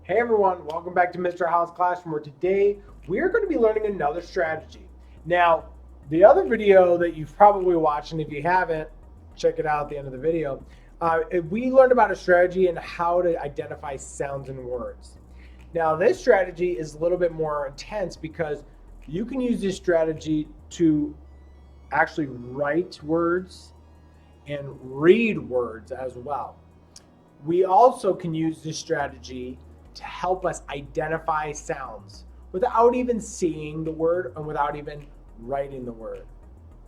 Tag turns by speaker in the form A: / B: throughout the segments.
A: Hey everyone, welcome back to Mr. House Classroom, where today we're going to be learning another strategy. Now, the other video that you've probably watched, and if you haven't, check it out at the end of the video, we learned about a strategy and how to identify sounds and words. Now, this strategy is a little bit more intense because you can use this strategy to actually write words and read words as well. We also can use this strategy to help us identify sounds without even seeing the word and without even writing the word.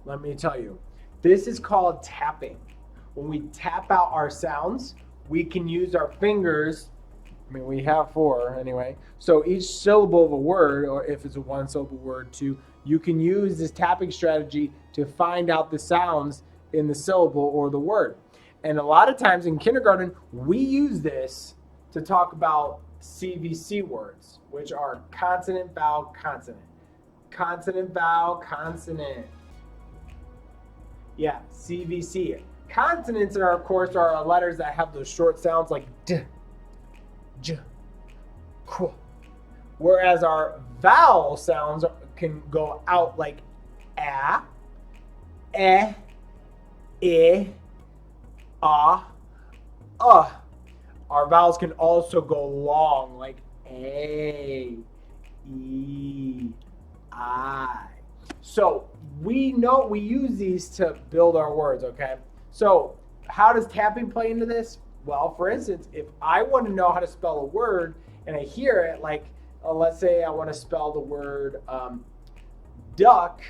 A: Let me tell you, this is called tapping. When we tap out our sounds, we can use our fingers. I mean, we have four anyway. So each syllable of a word, or if it's a one syllable word, you can use this tapping strategy to find out the sounds in the syllable or the word. And a lot of times in kindergarten, we use this to talk about CVC words, which are consonant, vowel, consonant. Consonant, vowel, consonant. Yeah, CVC. Consonants are, of course, are letters that have those short sounds like D, J, Q. Whereas our vowel sounds can go out like A, E, I, Our vowels can also go long, like A, E, I. So we know we use these to build our words, okay? So how does tapping play into this? Well, for instance, if I want to know how to spell a word and I hear it, like let's say I want to spell the word duck,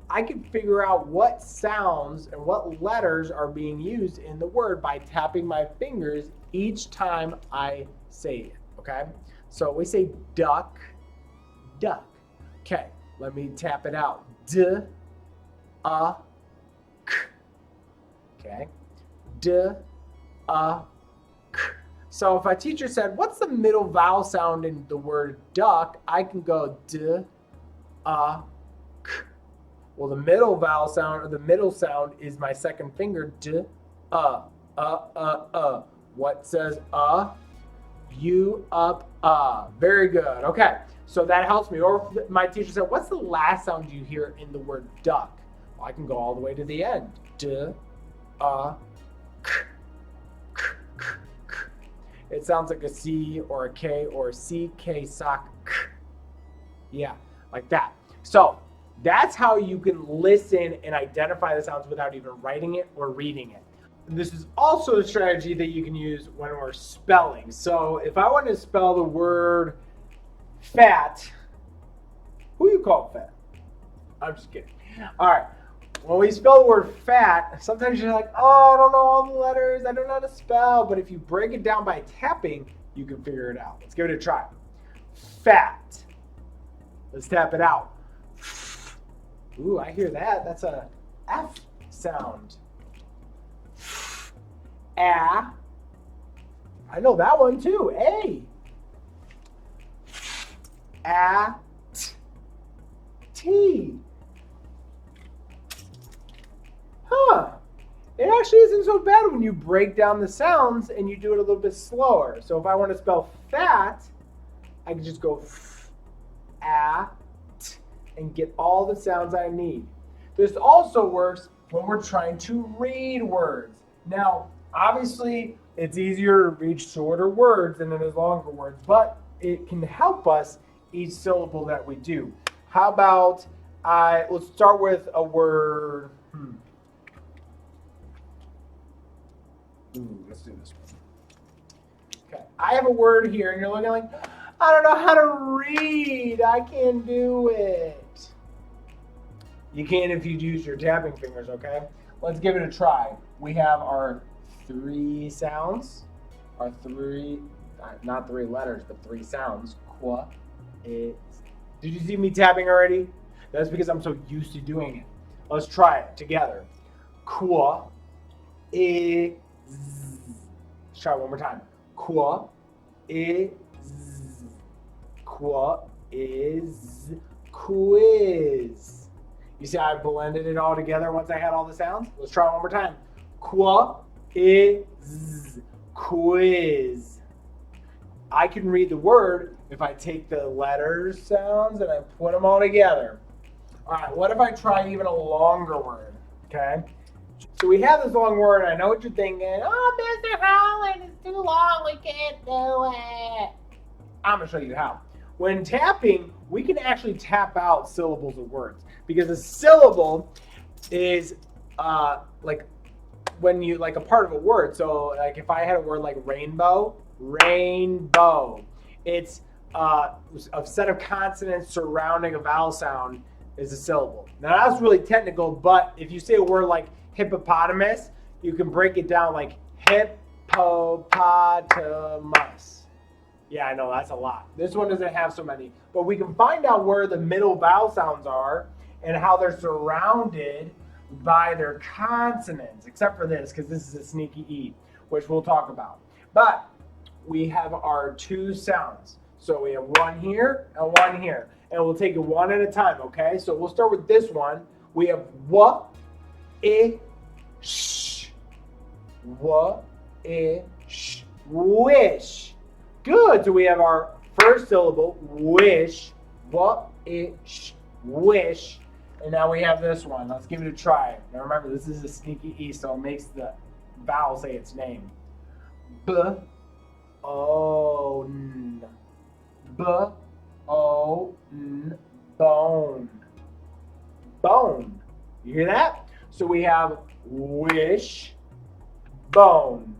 A: I can figure out what sounds and what letters are being used in the word by tapping my fingers each time I say it, okay? So we say duck, duck. Okay, let me tap it out. D, k. Okay, D, k. So if a teacher said, what's the middle vowel sound in the word duck? I can go D, k. Well, the middle vowel sound, or the middle sound, is my second finger, D, What says you, up, Very good. Okay, so that helps me. Or if my teacher said, what's the last sound you hear in the word duck? Well, I can go all the way to the end. D, k, k, k, k. It sounds like a C or a K or a C, K, sock, k. Yeah, like that. So that's how you can listen and identify the sounds without even writing it or reading it. This is also a strategy that you can use when we're spelling. So if I want to spell the word fat, who you call fat? I'm just kidding. All right. When we spell the word fat, sometimes you're like, oh, I don't know all the letters. I don't know how to spell. But if you break it down by tapping, you can figure it out. Let's give it a try. Fat. Let's tap it out. Ooh, I hear that. That's a F sound. A. I know that one too. A. T. Huh. It actually isn't so bad when you break down the sounds and you do it a little bit slower. So if I want to spell fat, I can just go and get all the sounds I need. This also works when we're trying to read words. Now, obviously, it's easier to read shorter words than it is longer words, but it can help us each syllable that we do. How about, let's start with a word. Let's do this one. Okay, I have a word here, and you're looking like, I don't know how to read. I can't do it. You can if you use your tapping fingers, okay? Let's give it a try. We have our three sounds, our three, not three letters, but three sounds. Qua, is. Did you see me tapping already? That's because I'm so used to doing it. Let's try it together. Qua, is. Let's try it one more time. Qua, is. Qua, is. Quiz. You see how I blended it all together once I had all the sounds? Let's try it one more time. Qua, is. Quiz. I can read the word if I take the letters sounds and I put them all together. All right, what if I try even a longer word? Okay. So we have this long word. I know what you're thinking. Oh, Mr. Holland, it's too long. We can't do it. I'm going to show you how. When tapping, we can actually tap out syllables of words because a syllable is like when you like a part of a word. So like if I had a word like rainbow, rainbow, it's a set of consonants surrounding a vowel sound is a syllable. Now that's really technical, but if you say a word like hippopotamus, you can break it down like hippopotamus. Yeah, I know, that's a lot. This one doesn't have so many, but we can find out where the middle vowel sounds are and how they're surrounded by their consonants, except for this, because this is a sneaky E, which we'll talk about. But we have our two sounds. So we have one here and one here, and we'll take it one at a time, okay? So we'll start with this one. We have wa, I, sh. Wa, I, sh. Wish. Good. So we have our first syllable, wish. Wa, I, sh. Wish. And now we have this one. Let's give it a try. Now remember, this is a sneaky E, so it makes the vowel say its name. B-O-N. B-O-N. Bone. Bone. You hear that? So we have wish, bone.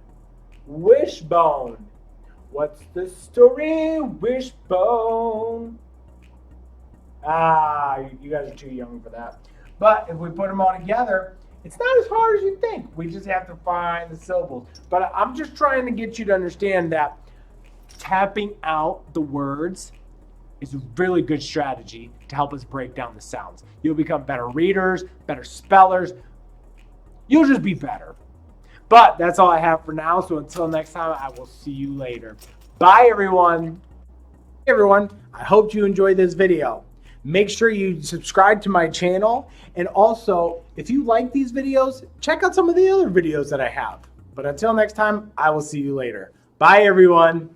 A: Wishbone. What's the story, wishbone? You guys are too young for that. But if we put them all together, it's not as hard as you think. We just have to find the syllables. But I'm just trying to get you to understand that tapping out the words is a really good strategy to help us break down the sounds. You'll become better readers, better spellers. You'll just be better. But that's all I have for now. So until next time, I will see you later. Bye, everyone. Hey, everyone. I hope you enjoyed this video. Make sure you subscribe to my channel. And also, if you like these videos, check out some of the other videos that I have. But until next time, I will see you later. Bye, everyone.